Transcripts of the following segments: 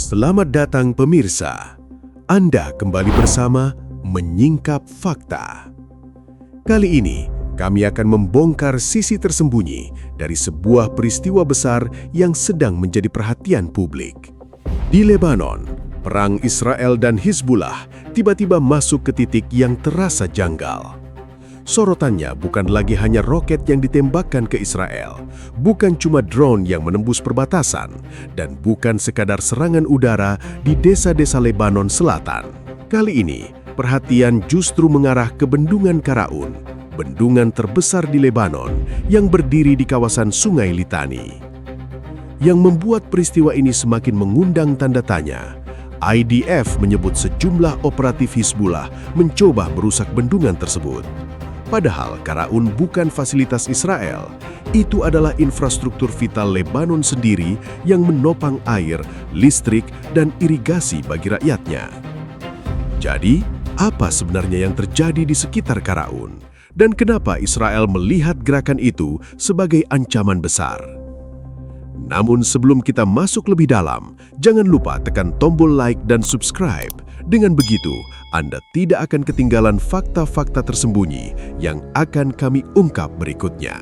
Selamat datang pemirsa. Anda kembali bersama Menyingkap Fakta. Kali ini kami akan membongkar sisi tersembunyi dari sebuah peristiwa besar yang sedang menjadi perhatian publik. Di Lebanon, perang Israel dan Hizbullah tiba-tiba masuk ke titik yang terasa janggal. Sorotannya bukan lagi hanya roket yang ditembakkan ke Israel, bukan cuma drone yang menembus perbatasan, dan bukan sekadar serangan udara di desa-desa Lebanon Selatan. Kali ini, perhatian justru mengarah ke Bendungan Karaun, bendungan terbesar di Lebanon yang berdiri di kawasan Sungai Litani. Yang membuat peristiwa ini semakin mengundang tanda tanya, IDF menyebut sejumlah operatif Hizbullah mencoba merusak bendungan tersebut. Padahal Karaun bukan fasilitas Israel, itu adalah infrastruktur vital Lebanon sendiri yang menopang air, listrik, dan irigasi bagi rakyatnya. Jadi, apa sebenarnya yang terjadi di sekitar Karaun? Dan kenapa Israel melihat gerakan itu sebagai ancaman besar? Namun sebelum kita masuk lebih dalam, jangan lupa tekan tombol like dan subscribe. Dengan begitu, Anda tidak akan ketinggalan fakta-fakta tersembunyi yang akan kami ungkap berikutnya.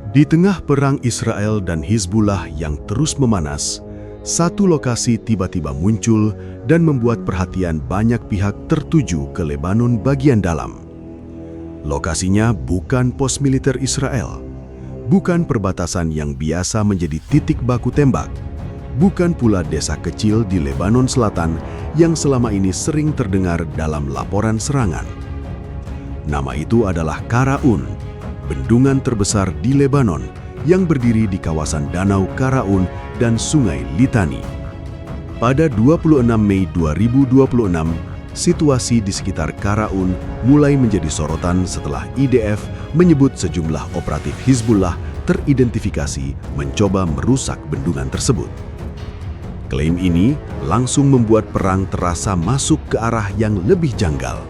Di tengah perang Israel dan Hizbullah yang terus memanas, satu lokasi tiba-tiba muncul dan membuat perhatian banyak pihak tertuju ke Lebanon bagian dalam. Lokasinya bukan pos militer Israel, bukan perbatasan yang biasa menjadi titik baku tembak, bukan pula desa kecil di Lebanon Selatan yang selama ini sering terdengar dalam laporan serangan. Nama itu adalah Karaun, bendungan terbesar di Lebanon yang berdiri di kawasan Danau Karaun dan Sungai Litani. Pada 26 Mei 2026, situasi di sekitar Karaun mulai menjadi sorotan setelah IDF menyebut sejumlah operatif Hizbullah teridentifikasi mencoba merusak bendungan tersebut. Klaim ini langsung membuat perang terasa masuk ke arah yang lebih janggal.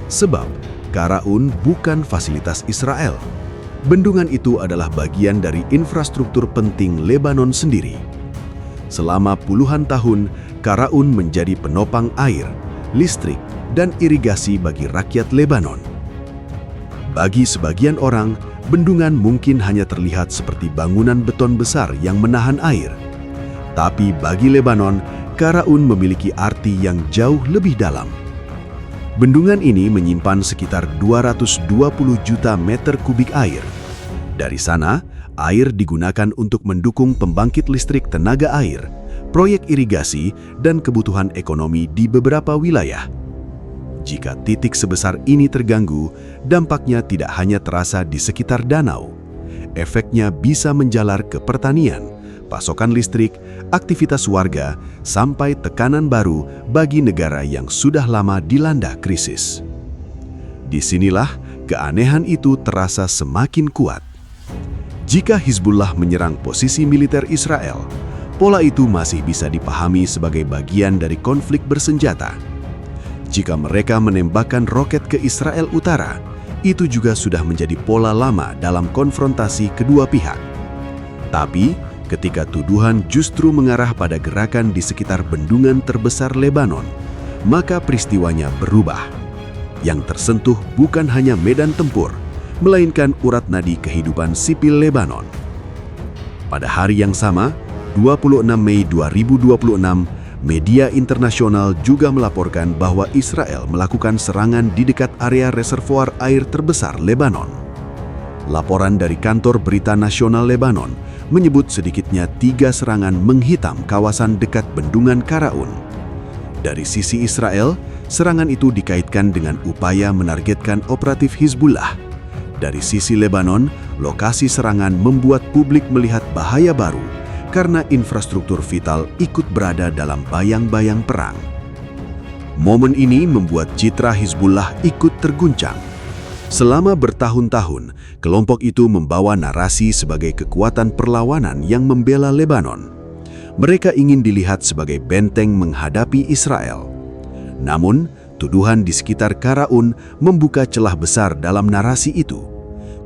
Sebab Karaun bukan fasilitas Israel. Bendungan itu adalah bagian dari infrastruktur penting Lebanon sendiri. Selama puluhan tahun, Karaun menjadi penopang air, listrik, dan irigasi bagi rakyat Lebanon. Bagi sebagian orang, bendungan mungkin hanya terlihat seperti bangunan beton besar yang menahan air. Tapi bagi Lebanon, Karaun memiliki arti yang jauh lebih dalam. Bendungan ini menyimpan sekitar 220 juta meter kubik air. Dari sana, air digunakan untuk mendukung pembangkit listrik tenaga air, proyek irigasi, dan kebutuhan ekonomi di beberapa wilayah. Jika titik sebesar ini terganggu, dampaknya tidak hanya terasa di sekitar danau. Efeknya bisa menjalar ke pertanian, pasokan listrik, aktivitas warga, sampai tekanan baru bagi negara yang sudah lama dilanda krisis. Disinilah keanehan itu terasa semakin kuat. Jika Hizbullah menyerang posisi militer Israel, pola itu masih bisa dipahami sebagai bagian dari konflik bersenjata. Jika mereka menembakkan roket ke Israel Utara, itu juga sudah menjadi pola lama dalam konfrontasi kedua pihak. Tapi, ketika tuduhan justru mengarah pada gerakan di sekitar bendungan terbesar Lebanon, maka peristiwanya berubah. Yang tersentuh bukan hanya medan tempur, melainkan urat nadi kehidupan sipil Lebanon. Pada hari yang sama, 26 Mei 2026, media internasional juga melaporkan bahwa Israel melakukan serangan di dekat area reservoir air terbesar Lebanon. Laporan dari Kantor Berita Nasional Lebanon menyebut sedikitnya 3 serangan menghitam kawasan dekat Bendungan Karaun. Dari sisi Israel, serangan itu dikaitkan dengan upaya menargetkan operatif Hizbullah. Dari sisi Lebanon, lokasi serangan membuat publik melihat bahaya baru karena infrastruktur vital ikut berada dalam bayang-bayang perang. Momen ini membuat citra Hizbullah ikut terguncang. Selama bertahun-tahun, kelompok itu membawa narasi sebagai kekuatan perlawanan yang membela Lebanon. Mereka ingin dilihat sebagai benteng menghadapi Israel. Namun, tuduhan di sekitar Karaun membuka celah besar dalam narasi itu.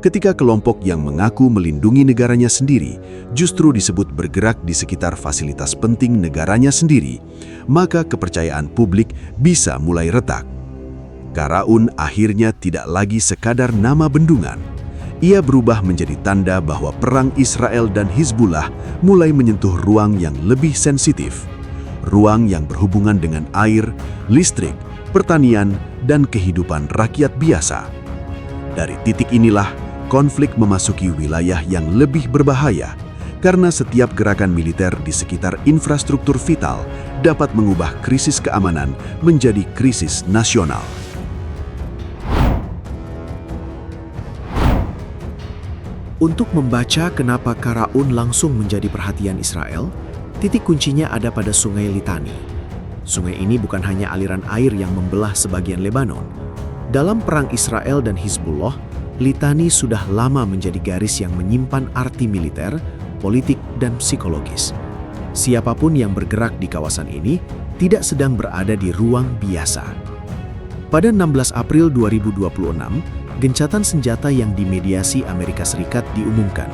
ketika kelompok yang mengaku melindungi negaranya sendiri justru disebut bergerak di sekitar fasilitas penting negaranya sendiri, maka kepercayaan publik bisa mulai retak. Karaun akhirnya tidak lagi sekadar nama bendungan. Ia berubah menjadi tanda bahwa perang Israel dan Hizbullah mulai menyentuh ruang yang lebih sensitif. Ruang yang berhubungan dengan air, listrik, pertanian, dan kehidupan rakyat biasa. Dari titik inilah, konflik memasuki wilayah yang lebih berbahaya, karena setiap gerakan militer di sekitar infrastruktur vital dapat mengubah krisis keamanan menjadi krisis nasional. Untuk membaca kenapa Karaun langsung menjadi perhatian Israel, titik kuncinya ada pada Sungai Litani. Sungai ini bukan hanya aliran air yang membelah sebagian Lebanon. Dalam perang Israel dan Hizbullah, Litani sudah lama menjadi garis yang menyimpan arti militer, politik, dan psikologis. Siapapun yang bergerak di kawasan ini tidak sedang berada di ruang biasa. Pada 16 April 2026, gencatan senjata yang dimediasi Amerika Serikat diumumkan.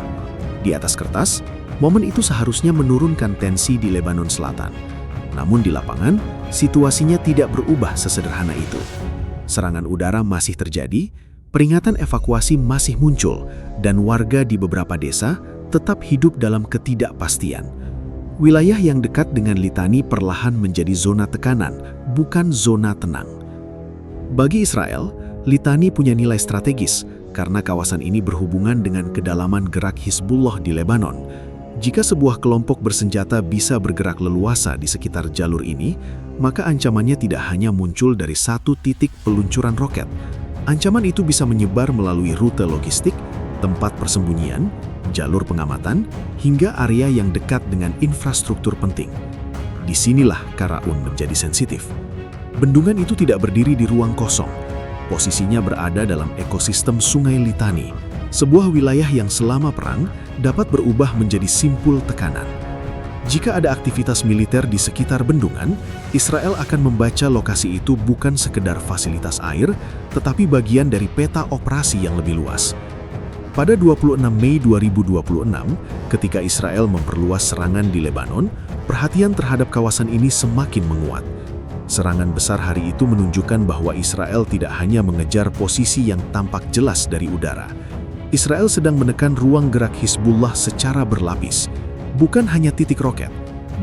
Di atas kertas, momen itu seharusnya menurunkan tensi di Lebanon Selatan. Namun di lapangan, situasinya tidak berubah sesederhana itu. Serangan udara masih terjadi, peringatan evakuasi masih muncul, dan warga di beberapa desa tetap hidup dalam ketidakpastian. Wilayah yang dekat dengan Litani perlahan menjadi zona tekanan, bukan zona tenang. Bagi Israel, Litani punya nilai strategis karena kawasan ini berhubungan dengan kedalaman gerak Hizbullah di Lebanon. Jika sebuah kelompok bersenjata bisa bergerak leluasa di sekitar jalur ini, maka ancamannya tidak hanya muncul dari satu titik peluncuran roket. Ancaman itu bisa menyebar melalui rute logistik, tempat persembunyian, jalur pengamatan, hingga area yang dekat dengan infrastruktur penting. Disinilah Karaun menjadi sensitif. Bendungan itu tidak berdiri di ruang kosong. Posisinya berada dalam ekosistem Sungai Litani, sebuah wilayah yang selama perang dapat berubah menjadi simpul tekanan. Jika ada aktivitas militer di sekitar bendungan, Israel akan membaca lokasi itu bukan sekedar fasilitas air, tetapi bagian dari peta operasi yang lebih luas. Pada 26 Mei 2026, ketika Israel memperluas serangan di Lebanon, perhatian terhadap kawasan ini semakin menguat. Serangan besar hari itu menunjukkan bahwa Israel tidak hanya mengejar posisi yang tampak jelas dari udara. Israel sedang menekan ruang gerak Hizbullah secara berlapis. Bukan hanya titik roket,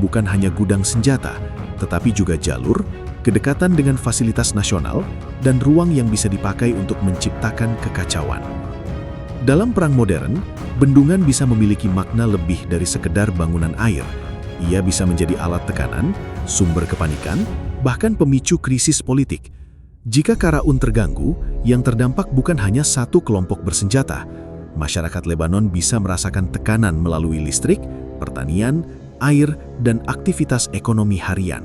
bukan hanya gudang senjata, tetapi juga jalur, kedekatan dengan fasilitas nasional, dan ruang yang bisa dipakai untuk menciptakan kekacauan. Dalam perang modern, bendungan bisa memiliki makna lebih dari sekedar bangunan air. Ia bisa menjadi alat tekanan, sumber kepanikan, bahkan pemicu krisis politik. Jika Karaun terganggu, yang terdampak bukan hanya satu kelompok bersenjata. Masyarakat Lebanon bisa merasakan tekanan melalui listrik, pertanian, air, dan aktivitas ekonomi harian.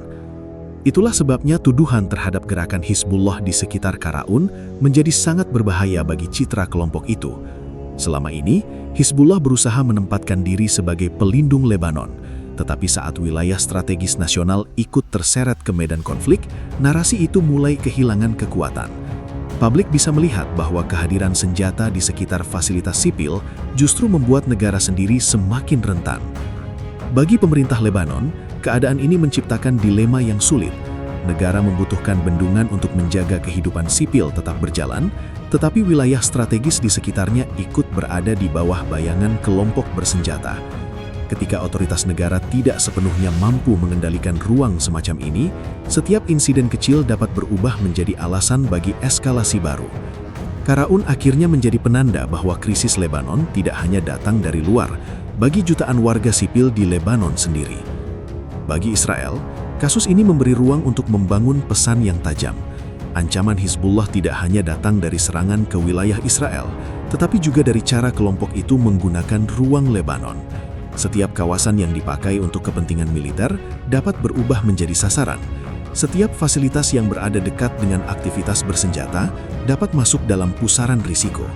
Itulah sebabnya tuduhan terhadap gerakan Hizbullah di sekitar Karaun menjadi sangat berbahaya bagi citra kelompok itu. Selama ini, Hizbullah berusaha menempatkan diri sebagai pelindung Lebanon. Tetapi saat wilayah strategis nasional ikut terseret ke medan konflik, narasi itu mulai kehilangan kekuatan. Publik bisa melihat bahwa kehadiran senjata di sekitar fasilitas sipil justru membuat negara sendiri semakin rentan. Bagi pemerintah Lebanon, keadaan ini menciptakan dilema yang sulit. Negara membutuhkan bendungan untuk menjaga kehidupan sipil tetap berjalan, tetapi wilayah strategis di sekitarnya ikut berada di bawah bayangan kelompok bersenjata. Ketika otoritas negara tidak sepenuhnya mampu mengendalikan ruang semacam ini, setiap insiden kecil dapat berubah menjadi alasan bagi eskalasi baru. Karaun akhirnya menjadi penanda bahwa krisis Lebanon tidak hanya datang dari luar, bagi jutaan warga sipil di Lebanon sendiri. Bagi Israel, kasus ini memberi ruang untuk membangun pesan yang tajam. Ancaman Hizbullah tidak hanya datang dari serangan ke wilayah Israel, tetapi juga dari cara kelompok itu menggunakan ruang Lebanon. Setiap kawasan yang dipakai untuk kepentingan militer dapat berubah menjadi sasaran. Setiap fasilitas yang berada dekat dengan aktivitas bersenjata dapat masuk dalam pusaran risiko.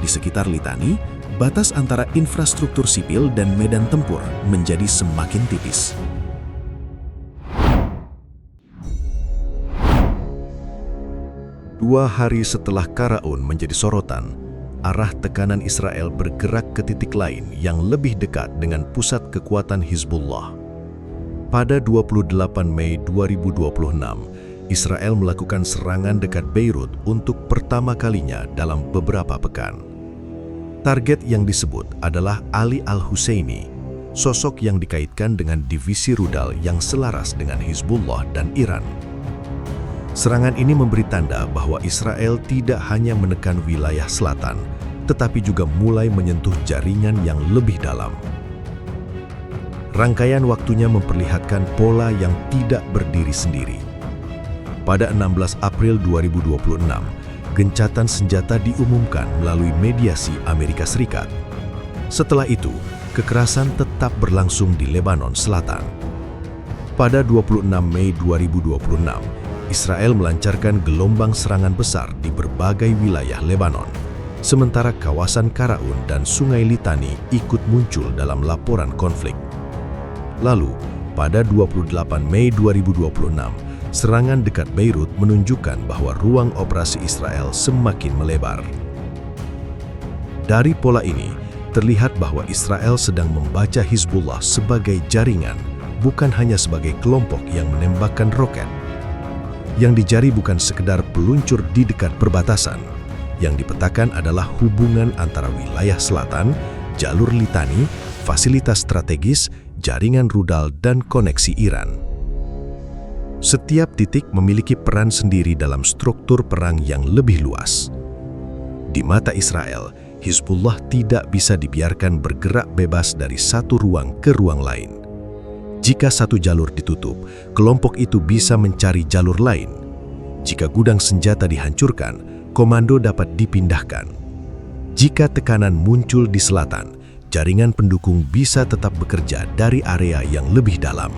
Di sekitar Litani, batas antara infrastruktur sipil dan medan tempur menjadi semakin tipis. Dua hari setelah Karaun menjadi sorotan, arah tekanan Israel bergerak ke titik lain yang lebih dekat dengan pusat kekuatan Hizbullah. Pada 28 Mei 2026, Israel melakukan serangan dekat Beirut untuk pertama kalinya dalam beberapa pekan. Target yang disebut adalah Ali al-Husseini, sosok yang dikaitkan dengan divisi rudal yang selaras dengan Hizbullah dan Iran. Serangan ini memberi tanda bahwa Israel tidak hanya menekan wilayah selatan, tetapi juga mulai menyentuh jaringan yang lebih dalam. Rangkaian waktunya memperlihatkan pola yang tidak berdiri sendiri. Pada 16 April 2026, gencatan senjata diumumkan melalui mediasi Amerika Serikat. Setelah itu, kekerasan tetap berlangsung di Lebanon Selatan. Pada 26 Mei 2026, Israel melancarkan gelombang serangan besar di berbagai wilayah Lebanon, sementara kawasan Karaun dan Sungai Litani ikut muncul dalam laporan konflik. Lalu, pada 28 Mei 2026, serangan dekat Beirut menunjukkan bahwa ruang operasi Israel semakin melebar. Dari pola ini, terlihat bahwa Israel sedang membaca Hizbullah sebagai jaringan, bukan hanya sebagai kelompok yang menembakkan roket. Yang dicari bukan sekedar peluncur di dekat perbatasan. Yang dipetakan adalah hubungan antara wilayah selatan, jalur Litani, fasilitas strategis, jaringan rudal, dan koneksi Iran. Setiap titik memiliki peran sendiri dalam struktur perang yang lebih luas. Di mata Israel, Hizbullah tidak bisa dibiarkan bergerak bebas dari satu ruang ke ruang lain. Jika satu jalur ditutup, kelompok itu bisa mencari jalur lain. Jika gudang senjata dihancurkan, komando dapat dipindahkan. Jika tekanan muncul di selatan, jaringan pendukung bisa tetap bekerja dari area yang lebih dalam.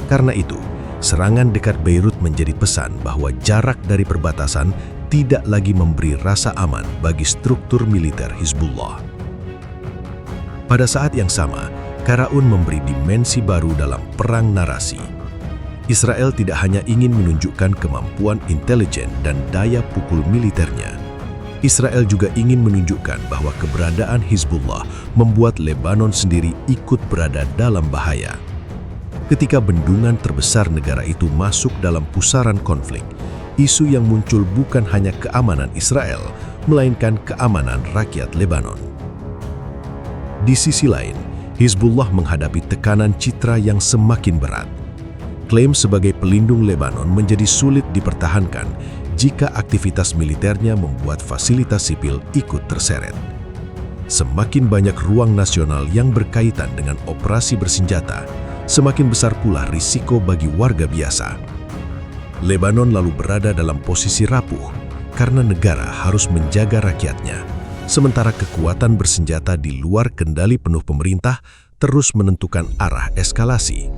Karena itu, serangan dekat Beirut menjadi pesan bahwa jarak dari perbatasan tidak lagi memberi rasa aman bagi struktur militer Hizbullah. Pada saat yang sama, Karaun memberi dimensi baru dalam perang narasi. Israel tidak hanya ingin menunjukkan kemampuan intelijen dan daya pukul militernya. Israel juga ingin menunjukkan bahwa keberadaan Hizbullah membuat Lebanon sendiri ikut berada dalam bahaya. Ketika bendungan terbesar negara itu masuk dalam pusaran konflik, isu yang muncul bukan hanya keamanan Israel, melainkan keamanan rakyat Lebanon. Di sisi lain, Hizbullah menghadapi tekanan citra yang semakin berat. Klaim sebagai pelindung Lebanon menjadi sulit dipertahankan jika aktivitas militernya membuat fasilitas sipil ikut terseret. Semakin banyak ruang nasional yang berkaitan dengan operasi bersenjata, semakin besar pula risiko bagi warga biasa. Lebanon lalu berada dalam posisi rapuh karena negara harus menjaga rakyatnya, sementara kekuatan bersenjata di luar kendali penuh pemerintah terus menentukan arah eskalasi.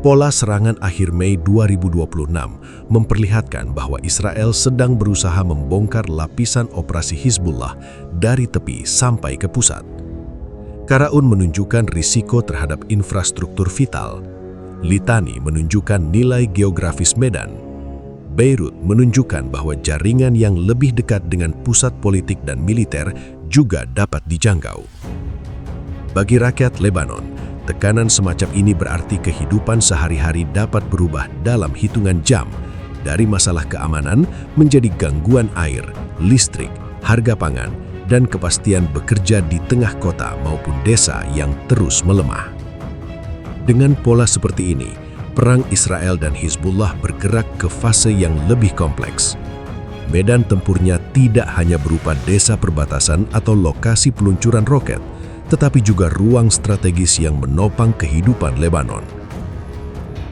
Pola serangan akhir Mei 2026 memperlihatkan bahwa Israel sedang berusaha membongkar lapisan operasi Hizbullah dari tepi sampai ke pusat. Karaun menunjukkan risiko terhadap infrastruktur vital. Litani menunjukkan nilai geografis medan. Beirut menunjukkan bahwa jaringan yang lebih dekat dengan pusat politik dan militer juga dapat dijangkau. Bagi rakyat Lebanon, tekanan semacam ini berarti kehidupan sehari-hari dapat berubah dalam hitungan jam, dari masalah keamanan menjadi gangguan air, listrik, harga pangan, dan kepastian bekerja di tengah kota maupun desa yang terus melemah. Dengan pola seperti ini, perang Israel dan Hizbullah bergerak ke fase yang lebih kompleks. Medan tempurnya tidak hanya berupa desa perbatasan atau lokasi peluncuran roket, tetapi juga ruang strategis yang menopang kehidupan Lebanon.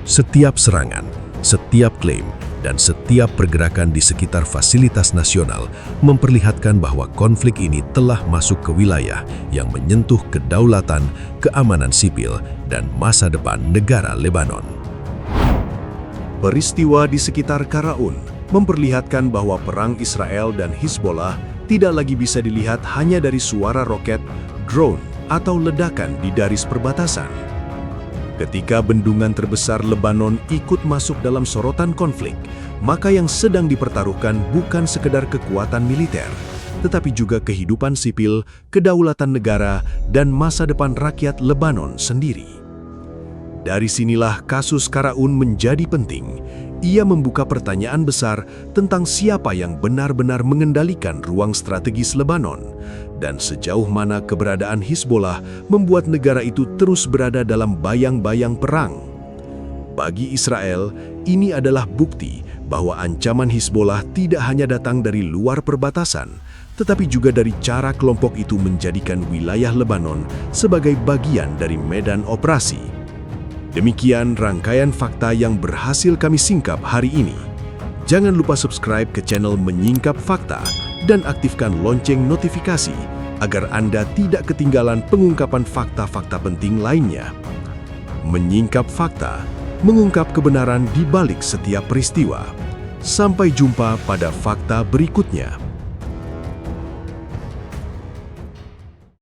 Setiap serangan, setiap klaim, dan setiap pergerakan di sekitar fasilitas nasional memperlihatkan bahwa konflik ini telah masuk ke wilayah yang menyentuh kedaulatan, keamanan sipil, dan masa depan negara Lebanon. Peristiwa di sekitar Karaun memperlihatkan bahwa perang Israel dan Hizbullah tidak lagi bisa dilihat hanya dari suara roket, drone, atau ledakan di garis perbatasan. Ketika bendungan terbesar Lebanon ikut masuk dalam sorotan konflik, maka yang sedang dipertaruhkan bukan sekedar kekuatan militer, tetapi juga kehidupan sipil, kedaulatan negara, dan masa depan rakyat Lebanon sendiri. Dari sinilah kasus Karaun menjadi penting. Ia membuka pertanyaan besar tentang siapa yang benar-benar mengendalikan ruang strategis Lebanon dan sejauh mana keberadaan Hizbollah membuat negara itu terus berada dalam bayang-bayang perang. Bagi Israel, ini adalah bukti bahwa ancaman Hizbollah tidak hanya datang dari luar perbatasan, tetapi juga dari cara kelompok itu menjadikan wilayah Lebanon sebagai bagian dari medan operasi. Demikian rangkaian fakta yang berhasil kami singkap hari ini. Jangan lupa subscribe ke channel Menyingkap Fakta dan aktifkan lonceng notifikasi agar Anda tidak ketinggalan pengungkapan fakta-fakta penting lainnya. Menyingkap Fakta, mengungkap kebenaran di balik setiap peristiwa. Sampai jumpa pada fakta berikutnya.